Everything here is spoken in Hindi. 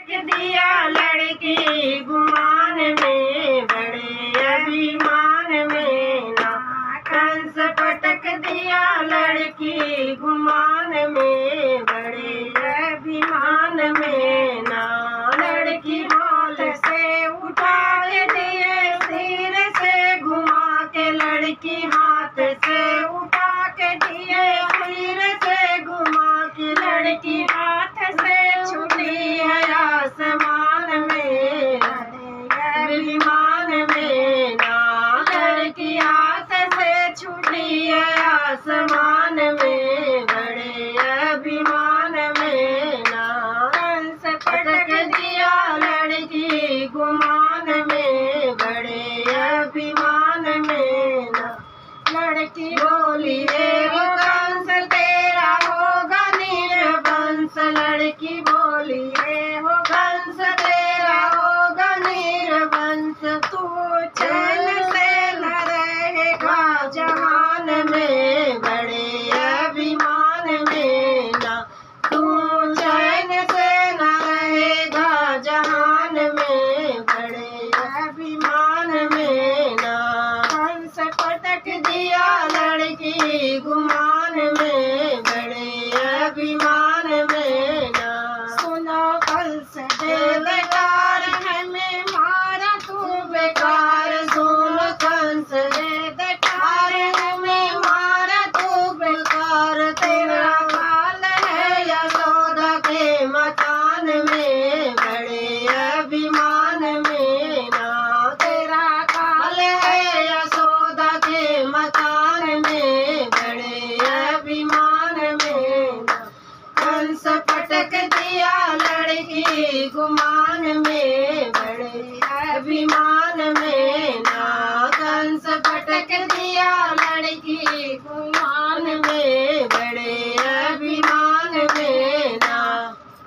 दिया लड़की गुमान में, बड़े अभिमान में ना। कंस पटक दिया लड़की गुमान में, बड़े अभिमान में ना। लड़की बोल से उठा के दिए सिर से घुमा के, लड़की हाथ से उठा के दिए सिर से घुमा के, लड़की हाथ से छुटी है आसमान में, अभिमान में ना। लड़की हाथ से छुटी है आसमान में, बड़े अभिमान में ना। कंस पटक दिया लड़की गुमान में, बड़े अभिमान में ना। लड़की बोली रे वो कंस तेरा होगा निर्वंश, लड़की बोली रे वो कंस तेरा होगा निर्वंश। तू चैन से न रहेगा जहान में, बड़े अभिमान में ना। तू चैन से न रहेगा जहान में, बड़े अभिमान में ना। कंस पटक दिया लड़की गुमान में, बड़े अभिमान में ना। सुनो कंस दे बेकार हमें मारा तू बेकार, सुन कंस दे बेकार हमें मारा तू बेकार। तेरा काल है यशोदा के मकान में, बड़े अभिमान में ना। तेरा काल है यशोदा के मकान में, बड़े अभिमान में ना। कंस पटक दिया लड़की गुमान में, बड़े अभिमान में